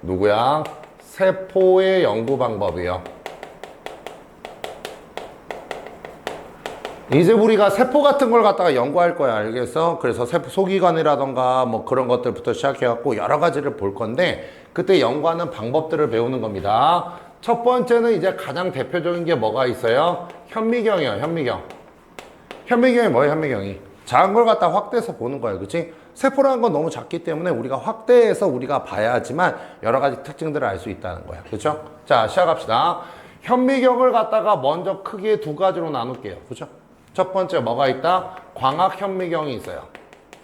누구야? 세포의 연구 방법이요. 이제 우리가 세포 같은 걸 갖다가 연구할 거야. 알겠어? 그래서 세포 소기관이라던가 뭐 그런 것들부터 시작해갖고 여러 가지를 볼 건데 그때 연구하는 방법들을 배우는 겁니다. 첫 번째는 이제 가장 대표적인 게 뭐가 있어요? 현미경이요. 현미경. 현미경이 뭐예요? 현미경이. 작은 걸 갖다 확대해서 보는 거예요. 그치? 세포라는 건 너무 작기 때문에 우리가 확대해서 우리가 봐야지만 여러 가지 특징들을 알 수 있다는 거야. 그렇죠? 자, 시작합시다. 현미경을 갖다가 먼저 크게 두 가지로 나눌게요. 그렇죠? 첫 번째 뭐가 있다? 광학 현미경이 있어요.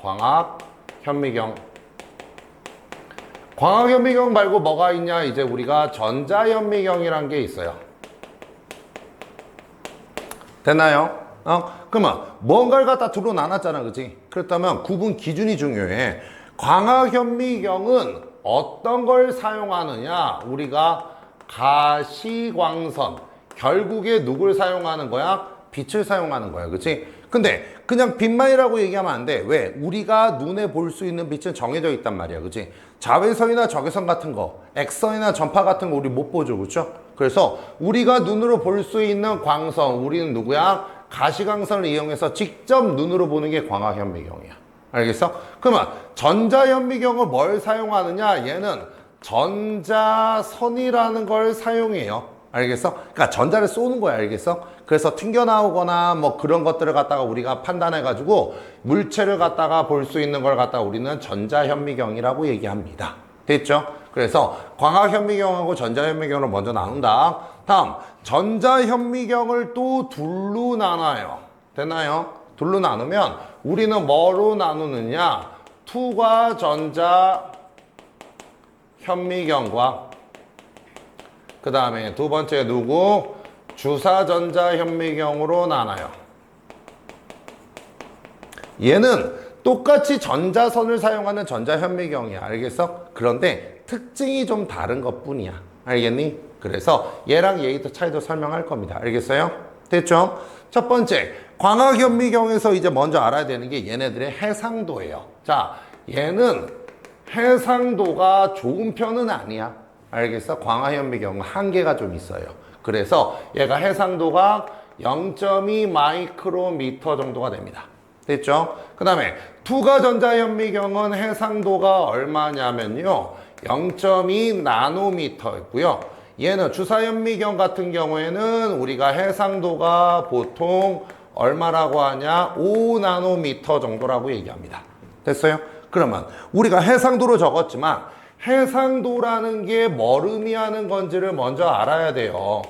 광학 현미경. 광학 현미경 말고 뭐가 있냐? 이제 우리가 전자 현미경이란 게 있어요. 됐나요? 그러면 뭔가를 갖다 두로 나눴잖아. 그치? 그렇다면 구분 기준이 중요해. 광학 현미경은 어떤 걸 사용하느냐? 우리가 가시광선. 결국에 누굴 사용하는 거야? 빛을 사용하는 거야. 그치? 근데 그냥 빛만이라고 얘기하면 안 돼. 왜? 우리가 눈에 볼 수 있는 빛은 정해져 있단 말이야. 그치? 자외선이나 적외선 같은 거, X선이나 전파 같은 거 우리 못 보죠. 그렇죠? 그래서 우리가 눈으로 볼 수 있는 광선, 우리는 누구야? 가시광선을 이용해서 직접 눈으로 보는 게 광학 현미경이야. 알겠어? 그러면 전자 현미경을 뭘 사용하느냐? 얘는 전자선이라는 걸 사용해요. 알겠어? 그러니까 전자를 쏘는 거야. 알겠어? 그래서 튕겨나오거나 뭐 그런 것들을 갖다가 우리가 판단해가지고 물체를 갖다가 볼 수 있는 걸 갖다가 우리는 전자현미경이라고 얘기합니다. 됐죠? 그래서 광학현미경하고 전자현미경을 먼저 나눈다. 다음, 전자현미경을 또 둘로 나눠요. 됐나요? 둘로 나누면 우리는 뭐로 나누느냐? 투과 전자 현미경과 그 다음에 두 번째 누구? 주사전자 현미경으로 나눠요. 얘는 똑같이 전자선을 사용하는 전자현미경이야. 알겠어? 그런데 특징이 좀 다른 것 뿐이야. 알겠니? 그래서 얘랑 얘의 차이도 설명할 겁니다. 알겠어요? 됐죠? 첫 번째, 광학현미경에서 이제 먼저 알아야 되는 게 얘네들의 해상도예요. 자, 얘는 해상도가 좋은 편은 아니야. 알겠어? 광학현미경은 한계가 좀 있어요. 그래서 얘가 해상도가 0.2 마이크로미터 정도가 됩니다. 됐죠? 그 다음에 투과전자현미경은 해상도가 얼마냐면요 0.2 나노미터였고요. 얘는 주사현미경 같은 경우에는 우리가 해상도가 보통 얼마라고 하냐 5 나노미터 정도라고 얘기합니다. 됐어요? 그러면 우리가 해상도로 적었지만 해상도라는 게 뭘 의미하는 건지를 먼저 알아야 돼요.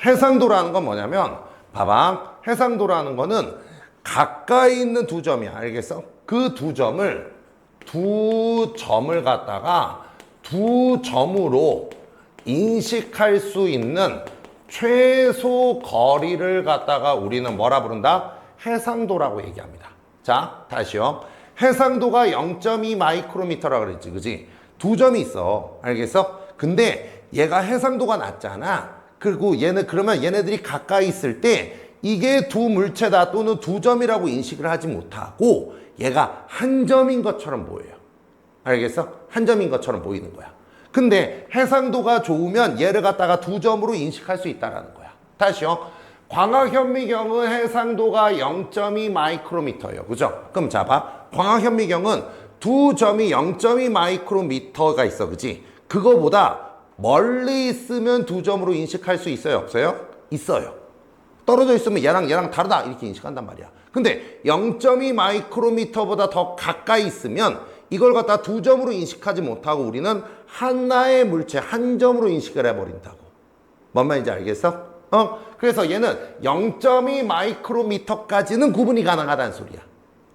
해상도라는 건 뭐냐면 봐봐. 해상도라는 거는 가까이 있는 두 점이야. 알겠어? 그 두 점을 갖다가 두 점으로 인식할 수 있는 최소 거리를 갖다가 우리는 뭐라 부른다? 해상도라고 얘기합니다. 자, 다시요. 해상도가 0.2 마이크로미터라고 그랬지, 그지? 두 점이 있어. 알겠어? 근데 얘가 해상도가 낮잖아. 그리고 그러면 얘네들이 가까이 있을 때 이게 두 물체다 또는 두 점이라고 인식을 하지 못하고 얘가 한 점인 것처럼 보여요. 알겠어? 한 점인 것처럼 보이는 거야. 근데 해상도가 좋으면 얘를 갖다가 두 점으로 인식할 수 있다는 거야. 다시요. 광학현미경은 해상도가 0.2 마이크로미터예요. 그죠? 그럼 자, 봐. 광학현미경은 두 점이 0.2 마이크로미터가 있어. 그지? 그거보다 멀리 있으면 두 점으로 인식할 수 있어요? 없어요? 있어요. 떨어져 있으면 얘랑 다르다 이렇게 인식한단 말이야. 근데 0.2 마이크로미터보다 더 가까이 있으면 이걸 갖다 두 점으로 인식하지 못하고 우리는 하나의 물체 한 점으로 인식을 해버린다고. 뭔 말인지 알겠어? 그래서 얘는 0.2 마이크로미터까지는 구분이 가능하다는 소리야.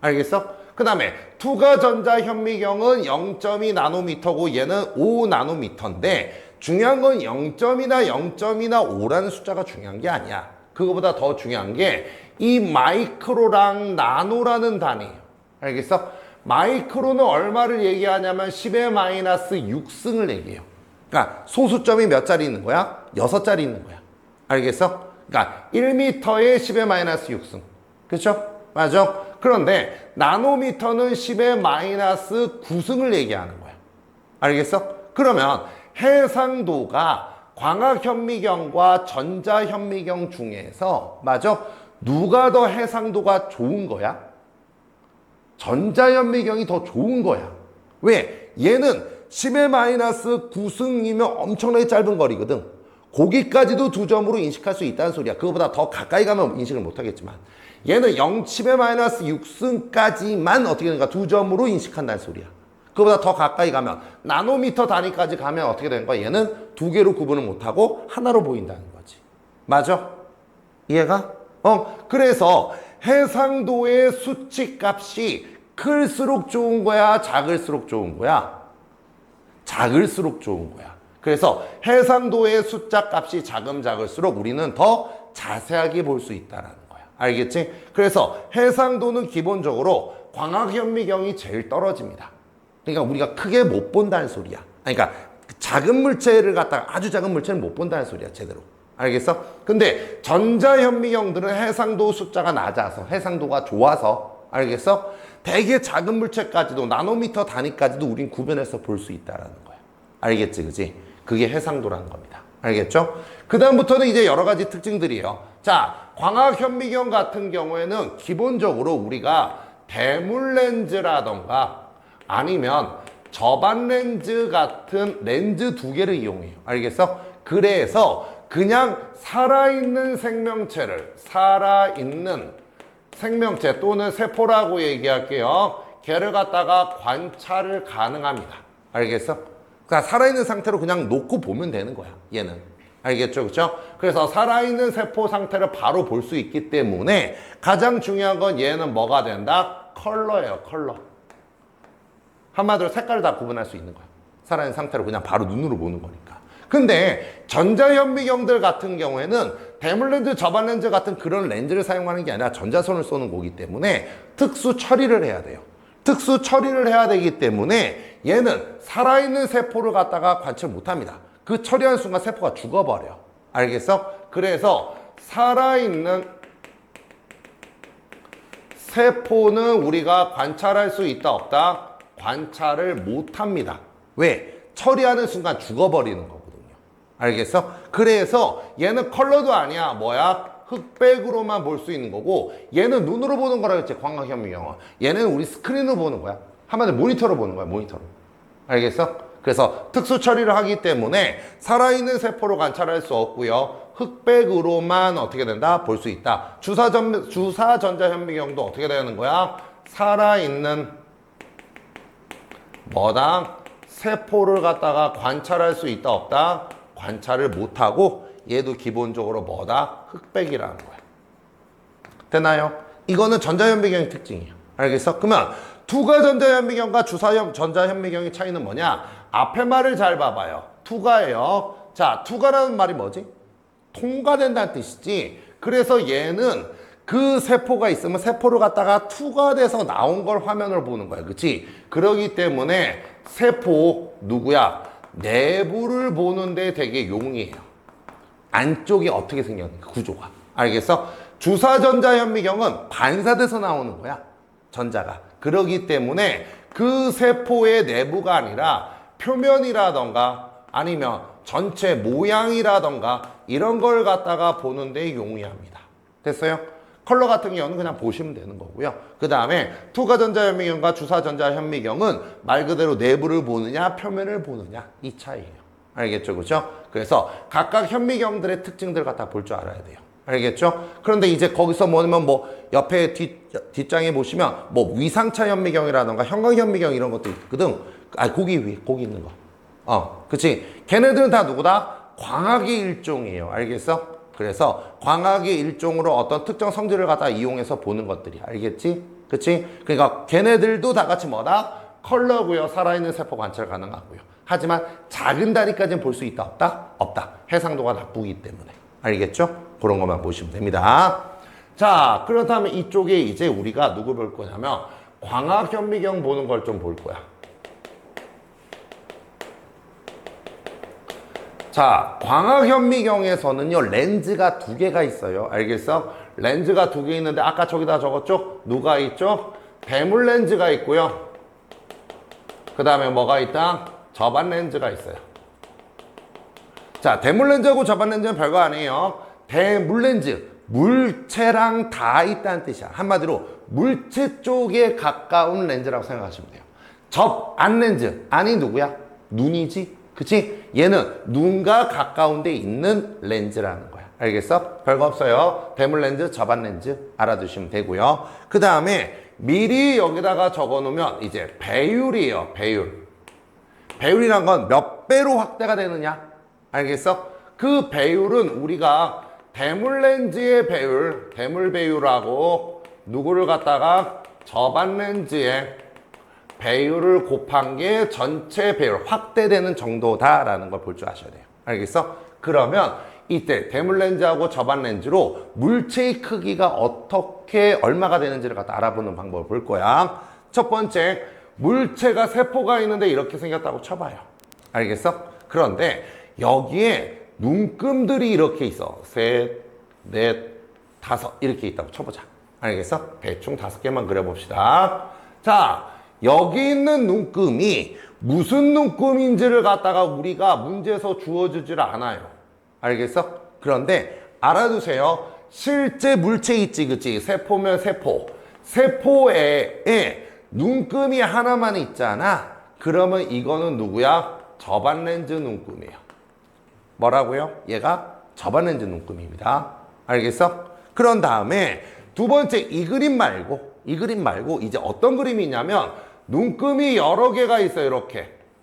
알겠어? 그 다음에 투과전자 현미경은 0.2 나노미터고 얘는 5 나노미터인데 중요한 건 0.2나 0.2나 5라는 숫자가 중요한 게 아니야. 그거보다 더 중요한 게 이 마이크로랑 나노라는 단위. 알겠어? 마이크로는 얼마를 얘기하냐면 10의 마이너스 6승을 얘기해요. 그러니까 소수점이 몇 자리 있는 거야? 6자리 있는 거야. 알겠어? 그러니까 1m에 10의 마이너스 6승. 그렇죠? 맞아? 그런데 나노미터는 10의 마이너스 9승을 얘기하는 거야. 알겠어? 그러면 해상도가 광학현미경과 전자현미경 중에서 맞아? 누가 더 해상도가 좋은 거야? 전자현미경이 더 좋은 거야. 왜? 얘는 10의 마이너스 9승이면 엄청나게 짧은 거리거든. 거기까지도 2점으로 인식할 수 있다는 소리야. 그거보다 더 가까이 가면 인식을 못하겠지만 얘는 10의 마이너스 6승까지만 어떻게 되는가? 2점으로 인식한다는 소리야. 그거보다 더 가까이 가면 나노미터 단위까지 가면 어떻게 되는 거야? 얘는 2개로 구분을 못하고 하나로 보인다는 거지. 맞아? 이해가? 그래서 해상도의 수치값이 클수록 좋은 거야? 작을수록 좋은 거야? 작을수록 좋은 거야. 그래서 해상도의 숫자 값이 작을수록 우리는 더 자세하게 볼 수 있다는 거야. 알겠지? 그래서 해상도는 기본적으로 광학현미경이 제일 떨어집니다. 그러니까 우리가 크게 못 본다는 소리야. 그러니까 작은 물체를 갖다가 아주 작은 물체를 못 본다는 소리야, 제대로. 알겠어? 근데 전자현미경들은 해상도 숫자가 낮아서, 해상도가 좋아서, 알겠어? 되게 작은 물체까지도, 나노미터 단위까지도 우린 구분해서 볼 수 있다는 거야. 알겠지, 그지? 그게 해상도라는 겁니다. 알겠죠? 그 다음부터는 이제 여러 가지 특징들이에요. 자, 광학현미경 같은 경우에는 기본적으로 우리가 대물렌즈라던가 아니면 저반렌즈 같은 렌즈 2개를 이용해요. 알겠어? 그래서 그냥 살아있는 생명체 또는 세포라고 얘기할게요. 걔를 갖다가 관찰을 가능합니다. 알겠어? 그러니까 살아있는 상태로 그냥 놓고 보면 되는 거야, 얘는. 알겠죠? 그렇죠? 그래서 살아있는 세포 상태를 바로 볼 수 있기 때문에 가장 중요한 건 얘는 뭐가 된다? 컬러예요, 컬러. 한마디로 색깔을 다 구분할 수 있는 거야. 살아있는 상태로 그냥 바로 눈으로 보는 거니까. 근데 전자현미경들 같은 경우에는 대물렌즈, 저반렌즈 같은 그런 렌즈를 사용하는 게 아니라 전자선을 쏘는 거기 때문에 특수 처리를 해야 돼요. 특수 처리를 해야 되기 때문에 얘는 살아있는 세포를 갖다가 관찰 못합니다. 그 처리하는 순간 세포가 죽어버려. 알겠어? 그래서 살아있는 세포는 우리가 관찰할 수 있다 없다? 관찰을 못합니다. 왜? 처리하는 순간 죽어버리는 거거든요. 알겠어? 그래서 얘는 컬러도 아니야. 뭐야? 흑백으로만 볼 수 있는 거고, 얘는 눈으로 보는 거라 했지, 광학현미경은. 얘는 우리 스크린으로 보는 거야. 한마디로 모니터로 보는 거야, 모니터로. 알겠어? 그래서 특수 처리를 하기 때문에 살아있는 세포로 관찰할 수 없고요. 흑백으로만 어떻게 된다? 볼 수 있다. 주사전자현미경도 어떻게 되는 거야? 살아있는 뭐다? 세포를 갖다가 관찰할 수 있다 없다? 관찰을 못하고 얘도 기본적으로 뭐다? 흑백이라는 거야. 되나요? 이거는 전자현미경의 특징이에요. 알겠어? 그러면 투가 전자현미경과 주사 전자현미경의 차이는 뭐냐? 앞에 말을 잘 봐봐요. 투가예요. 자, 투가라는 말이 뭐지? 통과된다는 뜻이지. 그래서 얘는 그 세포가 있으면 세포를 갖다가 투과돼서 나온 걸 화면을 보는 거야. 그치? 그러기 때문에 세포 누구야? 내부를 보는데 되게 용이해요. 안쪽이 어떻게 생겼는가, 구조가. 알겠어? 주사전자현미경은 반사돼서 나오는 거야, 전자가. 그러기 때문에 그 세포의 내부가 아니라 표면이라던가 아니면 전체 모양이라던가 이런 걸 갖다가 보는데 용이합니다. 됐어요? 컬러 같은 경우는 그냥 보시면 되는 거고요. 그 다음에 투가전자현미경과 주사전자현미경은 말 그대로 내부를 보느냐 표면을 보느냐 이 차이예요. 알겠죠? 그죠? 그래서 각각 현미경들의 특징들을 갖다 볼 줄 알아야 돼요. 알겠죠? 그런데 이제 거기서 뭐냐면 뭐 옆에 뒷장에 보시면 뭐 위상차 현미경이라던가 형광현미경 이런 것도 있거든. 아, 거기 위에 거기 있는 거. 그치? 걔네들은 다 누구다? 광학의 일종이에요. 알겠어? 그래서 광학의 일종으로 어떤 특정 성질을 갖다 이용해서 보는 것들이. 알겠지? 그치? 그러니까 걔네들도 다 같이 뭐다? 컬러고요. 살아있는 세포 관찰 가능하고요. 하지만 작은 다리까지는 볼 수 있다 없다? 없다. 해상도가 나쁘기 때문에. 알겠죠? 그런 것만 보시면 됩니다. 자, 그렇다면 이쪽에 이제 우리가 누구 볼 거냐면 광학현미경 보는 걸 좀 볼 거야. 자, 광학현미경에서는요 렌즈가 2개가 있어요. 알겠어? 렌즈가 2개 있는데 아까 저기다 적었죠? 누가 있죠? 대물렌즈가 있고요. 그 다음에 뭐가 있다? 저반 렌즈가 있어요. 자, 대물 렌즈하고 저반 렌즈는 별거 아니에요. 대물 렌즈, 물체랑 다 있다는 뜻이야. 한마디로 물체 쪽에 가까운 렌즈라고 생각하시면 돼요. 접안 렌즈, 안이 누구야? 눈이지, 그치? 얘는 눈과 가까운 데 있는 렌즈라는 거야. 알겠어? 별거 없어요. 대물 렌즈, 저반 렌즈 알아두시면 되고요. 그 다음에 미리 여기다가 적어 놓으면 이제 배율이에요. 배율. 배율이란 건 몇 배로 확대가 되느냐? 알겠어? 그 배율은 우리가 대물 렌즈의 배율, 대물 배율하고 누구를 갖다가 저반 렌즈의 배율을 곱한 게 전체 배율, 확대되는 정도다라는 걸 볼 줄 아셔야 돼요. 알겠어? 그러면 이때 대물 렌즈하고 저반 렌즈로 물체의 크기가 어떻게 얼마가 되는지를 갖다 알아보는 방법을 볼 거야. 첫 번째, 물체가 세포가 있는데 이렇게 생겼다고 쳐봐요. 알겠어? 그런데 여기에 눈금들이 이렇게 있어. 셋, 넷, 다섯 이렇게 있다고 쳐보자. 알겠어? 대충 5개만 그려봅시다. 자, 여기 있는 눈금이 무슨 눈금인지를 갖다가 우리가 문제에서 주어주질 않아요. 알겠어? 그런데 알아두세요. 실제 물체 있지, 그치? 세포면 세포. 세포에 눈금이 하나만 있잖아. 그러면 이거는 누구야? 저반 렌즈 눈금이에요. 뭐라고요? 얘가 저반 렌즈 눈금입니다. 알겠어? 그런 다음에 두 번째 이 그림 말고 이제 어떤 그림이 있냐면 눈금이 여러 개가 있어요.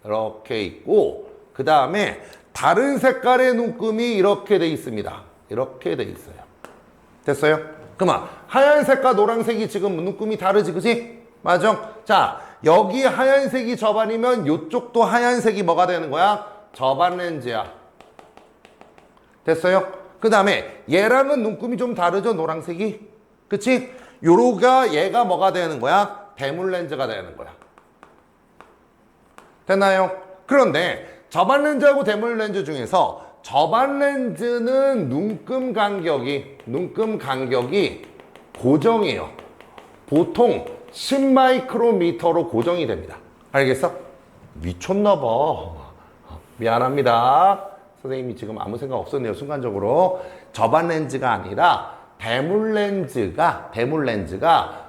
이렇게 있고 그 다음에 다른 색깔의 눈금이 이렇게 돼 있습니다. 이렇게 돼 있어요. 됐어요? 그만 하얀색과 노란색이 지금 눈금이 다르지, 그치? 맞아? 자, 여기 하얀색이 저반이면 이쪽도 하얀색이 뭐가 되는 거야? 저반 렌즈야. 됐어요? 그 다음에 얘랑은 눈금이 좀 다르죠? 노란색이? 그치? 얘가 뭐가 되는 거야? 대물 렌즈가 되는 거야. 됐나요? 그런데 저반 렌즈하고 대물 렌즈 중에서 저반 렌즈는 눈금 간격이 고정이에요. 보통 10마이크로미터로 고정이 됩니다. 알겠어? 미쳤나 봐. 미안합니다. 선생님이 지금 아무 생각 없었네요. 순간적으로. 저반 렌즈가 아니라 대물 렌즈가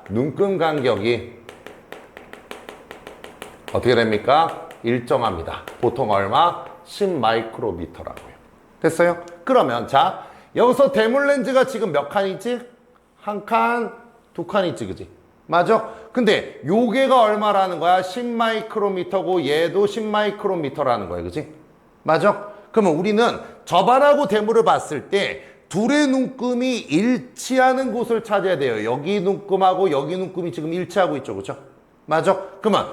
눈금 간격이 어떻게 됩니까? 일정합니다. 보통 얼마? 10마이크로미터라고요. 됐어요? 그러면 자, 여기서 대물 렌즈가 지금 몇 칸이지? 한 칸, 두 칸 있지, 그지? 맞아? 근데 요게가 얼마라는 거야? 10마이크로미터고 얘도 10마이크로미터라는 거야, 그지? 맞아? 그러면 우리는 저반하고 대물을 봤을 때 둘의 눈금이 일치하는 곳을 찾아야 돼요. 여기 눈금하고 여기 눈금이 지금 일치하고 있죠, 그죠? 맞아? 그러면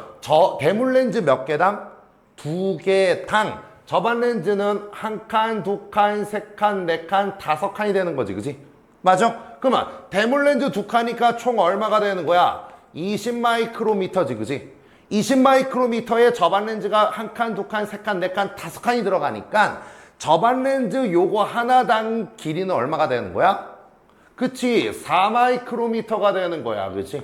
대물 렌즈 몇 개당? 2개당. 저반 렌즈는 한 칸, 두 칸, 세 칸, 네 칸, 5칸이 되는 거지, 그지? 맞아? 그러면 대물 렌즈 2칸이니까 총 얼마가 되는 거야? 20마이크로미터지, 그지? 20마이크로미터에 저반 렌즈가 한 칸, 두 칸, 세 칸, 네 칸, 5칸이 들어가니까 저반 렌즈 요거 하나당 길이는 얼마가 되는 거야? 그치? 4마이크로미터가 되는 거야, 그치?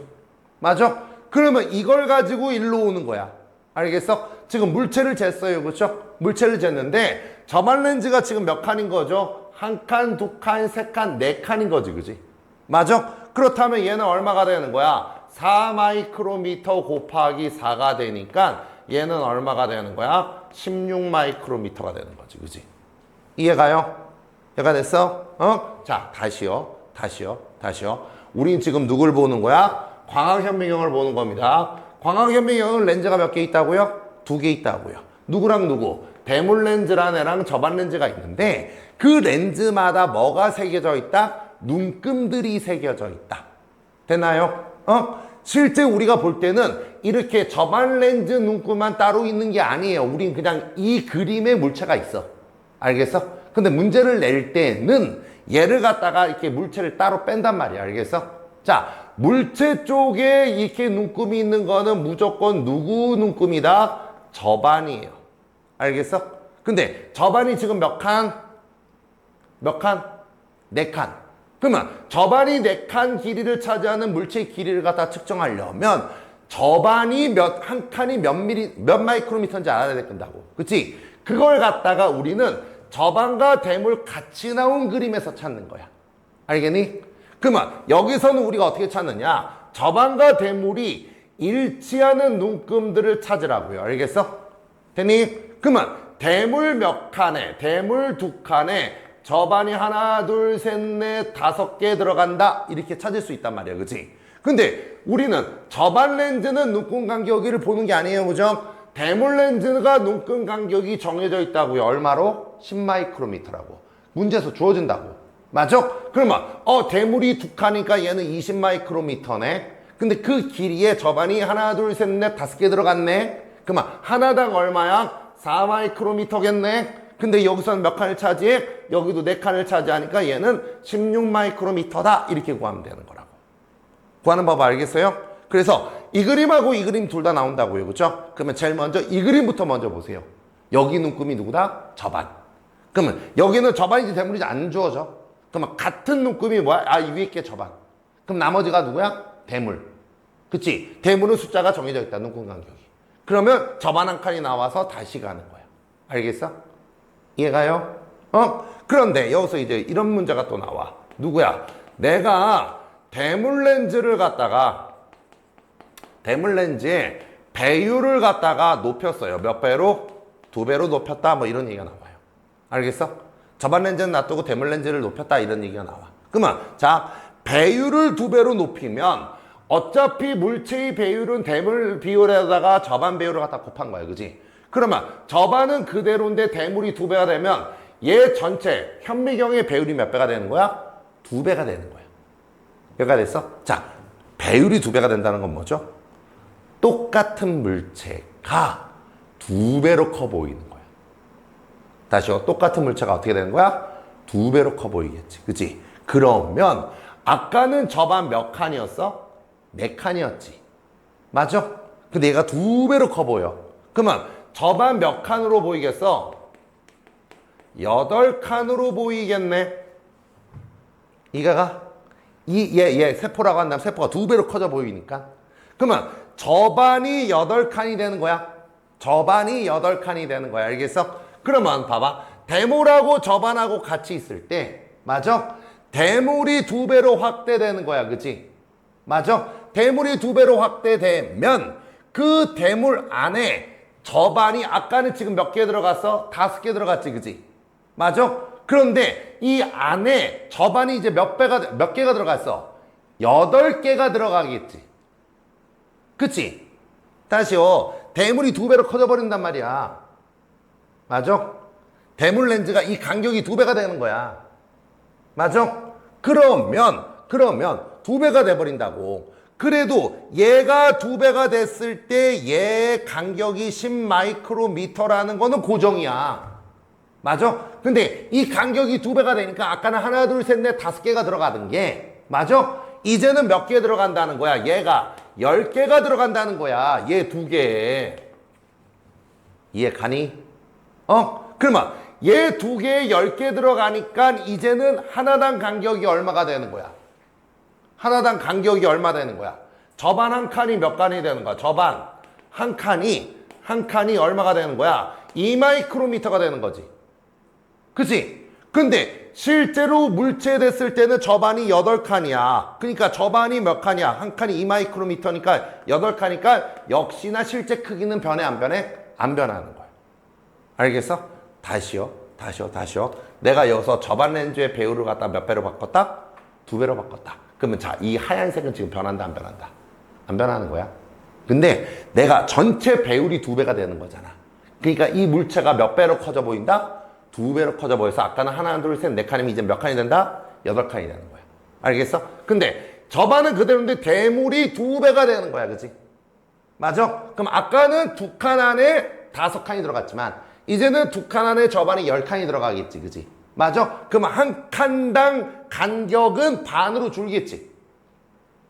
맞아? 그러면 이걸 가지고 일로 오는 거야. 알겠어? 지금 물체를 쟀어요, 그쵸? 물체를 쟀는데 저반 렌즈가 지금 몇 칸인 거죠? 한 칸, 두 칸, 세 칸, 네 칸인 거지, 그지? 맞아? 그렇다면 얘는 얼마가 되는 거야? 4마이크로미터 곱하기 4가 되니까 얘는 얼마가 되는 거야? 16마이크로미터가 되는 거지, 그지? 이해가요? 이해가 됐어? 자, 다시요. 우린 지금 누굴 보는 거야? 광학현미경을 보는 겁니다. 광학현미경은 렌즈가 몇 개 있다고요? 2개 있다고요. 누구랑 누구? 대물 렌즈라는 애랑 저반 렌즈가 있는데 그 렌즈마다 뭐가 새겨져 있다? 눈금들이 새겨져 있다. 됐나요? 실제 우리가 볼 때는 이렇게 저반 렌즈 눈금만 따로 있는 게 아니에요. 우린 그냥 이 그림에 물체가 있어. 알겠어? 근데 문제를 낼 때는 얘를 갖다가 이렇게 물체를 따로 뺀단 말이야. 알겠어? 자, 물체 쪽에 이렇게 눈금이 있는 거는 무조건 누구 눈금이다? 저반이에요. 알겠어? 근데 저반이 지금 몇 칸? 몇 칸? 4칸. 그러면 저반이 4칸 길이를 차지하는 물체의 길이를 갖다 측정하려면 저반이 한 칸이 몇 마이크로미터인지 알아야 된다고. 그치? 그걸 갖다가 우리는 저반과 대물 같이 나온 그림에서 찾는 거야. 알겠니? 그러면 여기서는 우리가 어떻게 찾느냐? 저반과 대물이 일치하는 눈금들을 찾으라고요. 알겠어? 됐니? 그러면 대물 몇 칸에, 대물 두 칸에 저반이 하나, 둘, 셋, 넷, 5개 들어간다. 이렇게 찾을 수 있단 말이야. 그치? 근데 우리는 저반 렌즈는 눈금 간격을 보는 게 아니에요. 그죠? 대물 렌즈가 눈금 간격이 정해져 있다고요. 얼마로? 10마이크로미터라고. 문제에서 주어진다고. 맞아? 그러면 대물이 두 칸이니까 얘는 20마이크로미터네. 근데 그 길이에 저반이 하나, 둘, 셋, 넷, 5개 들어갔네. 그러면 하나당 얼마야? 4마이크로미터겠네. 근데 여기서는 몇 칸을 차지해? 여기도 4칸을 차지하니까 얘는 16마이크로미터다. 이렇게 구하면 되는 거라고. 구하는 법 알겠어요? 그래서 이 그림하고 이 그림 둘 다 나온다고요. 그렇죠? 그러면 제일 먼저 이 그림부터 먼저 보세요. 여기 눈금이 누구다? 저반. 그러면 여기는 저반인지 대물인지 안 주어져. 그러면 같은 눈금이 뭐야? 이 위에 게 저반. 그럼 나머지가 누구야? 대물. 그치? 대물은 숫자가 정해져 있다. 눈금 간격이. 그러면 저반 한 칸이 나와서 다시 가는 거야. 알겠어? 이해가요? 그런데 여기서 이제 이런 문제가 또 나와. 누구야? 내가 대물 렌즈를 갖다가 대물 렌즈의 배율을 갖다가 높였어요. 몇 배로? 2배로 높였다. 뭐 이런 얘기가 나와요. 알겠어? 저반 렌즈는 놔두고 대물 렌즈를 높였다. 이런 얘기가 나와. 그러면 자, 배율을 2배로 높이면 어차피 물체의 배율은 대물 비율에다가 저반 배율을 갖다 곱한 거야. 그지? 그러면 저반은 그대로인데 대물이 2배가 되면 얘 전체 현미경의 배율이 몇 배가 되는 거야? 2배가 되는 거야. 몇 배가 됐어? 자, 배율이 2배가 된다는 건 뭐죠? 똑같은 물체가 2배로 커 보이는 거야. 다시요. 똑같은 물체가 어떻게 되는 거야? 2배로 커 보이겠지. 그치? 그러면 아까는 저반 몇 칸이었어? 4칸이었지. 맞아? 근데 얘가 2배로 커 보여. 그러면 저반 몇 칸으로 보이겠어? 8칸으로 보이겠네. 이가가 얘 세포라고 한다면 세포가 2배로 커져 보이니까. 그러면 저반이 8칸이 되는 거야. 저반이 8칸이 되는 거야. 알겠어? 그러면 봐봐. 대물하고 저반하고 같이 있을 때 맞아? 대물이 2배로 확대되는 거야. 그치? 맞아? 대물이 2배로 확대되면 그 대물 안에 저반이 아까는 지금 몇 개 들어갔어? 5개 들어갔지. 그치? 맞아? 그런데 이 안에 저반이 이제 몇 개가 들어갔어? 8개가 들어가겠지. 그치? 다시요. 대물이 2배로 커져 버린단 말이야. 맞아? 대물 렌즈가 이 간격이 2배가 되는 거야. 맞아? 그러면 2배가 돼버린다고. 그래도 얘가 2배가 됐을 때 얘 간격이 10마이크로미터라는 거는 고정이야. 맞아? 근데 이 간격이 2배가 되니까 아까는 하나, 둘, 셋, 넷, 5개가 들어가던 게 맞아? 이제는 몇 개 들어간다는 거야? 얘가 10개가 들어간다는 거야. 얘 2개에. 이해 가니? 그러면 얘 2개에 10개 들어가니까 이제는 하나당 간격이 얼마가 되는 거야? 하나당 간격이 얼마 되는 거야? 저반 한 칸이 몇 칸이 되는 거야? 저반 한 칸이 얼마가 되는 거야? 2마이크로미터가 되는 거지. 그치? 근데 실제로 물체 됐을 때는 저반이 8칸이야. 그러니까 저반이 몇 칸이야? 한 칸이 2마이크로미터니까 8칸이니까 역시나 실제 크기는 변해 안 변해? 안 변하는 거야. 알겠어? 다시요. 내가 여기서 저반 렌즈의 배율을 갖다 몇 배로 바꿨다? 2배로 바꿨다. 그러면 자, 이 하얀색은 지금 변한다 안 변한다? 안 변하는 거야. 근데 내가 전체 배율이 2배가 되는 거잖아. 그러니까 이 물체가 몇 배로 커져 보인다? 2배로 커져 보여서 아까는 하나, 둘, 셋, 4칸이면 이제 몇 칸이 된다? 8칸이 되는 거야. 알겠어? 근데 저반은 그대로인데 대물이 2배가 되는 거야. 그치? 맞아? 그럼 아까는 2칸 안에 5칸이 들어갔지만 이제는 2칸 안에 저반이 10칸이 들어가겠지. 그치? 맞아? 그럼 한 칸당 간격은 반으로 줄겠지.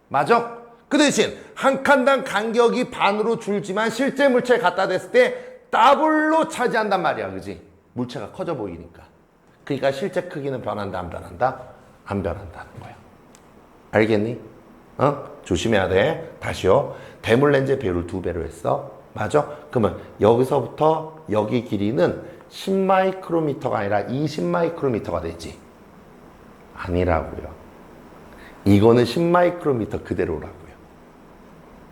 맞아? 그 대신 한 칸당 간격이 반으로 줄지만 실제 물체에 갖다 댔을 때 더블로 차지한단 말이야. 그지? 물체가 커져 보이니까. 그러니까 실제 크기는 변한다 안 변한다? 안 변한다는 거야. 알겠니? 조심해야 돼. 다시요. 대물 렌즈의 배율을 2배로 했어. 맞아? 그러면 여기서부터 여기 길이는 10마이크로미터가 아니라 20마이크로미터가 되지. 아니라고요. 이거는 10마이크로미터 그대로라고요.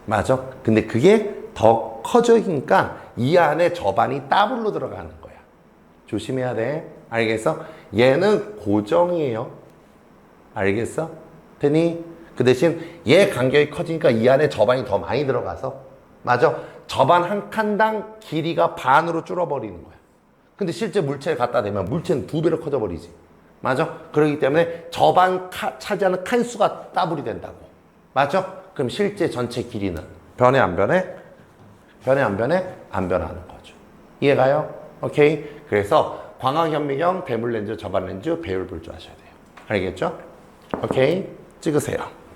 맞아? 근데 그게 더 커지니까 이 안에 접안이 더블로 들어가는 거야. 조심해야 돼. 알겠어? 얘는 고정이에요. 알겠어? 되니? 그 대신 얘 간격이 커지니까 이 안에 접안이 더 많이 들어가서 맞아? 접안 한 칸당 길이가 반으로 줄어버리는 거야. 근데 실제 물체를 갖다 대면 물체는 2배로 커져버리지. 맞아? 그렇기 때문에 접안 차지하는 칸수가 더블이 된다고. 맞아? 그럼 실제 전체 길이는 변해 안 변해? 변해 안 변해? 안 변하는 거죠. 이해가요? 오케이? 그래서 광학 현미경, 대물 렌즈, 접안 렌즈 배율 불조하셔야 돼요. 알겠죠? 오케이? 찍으세요.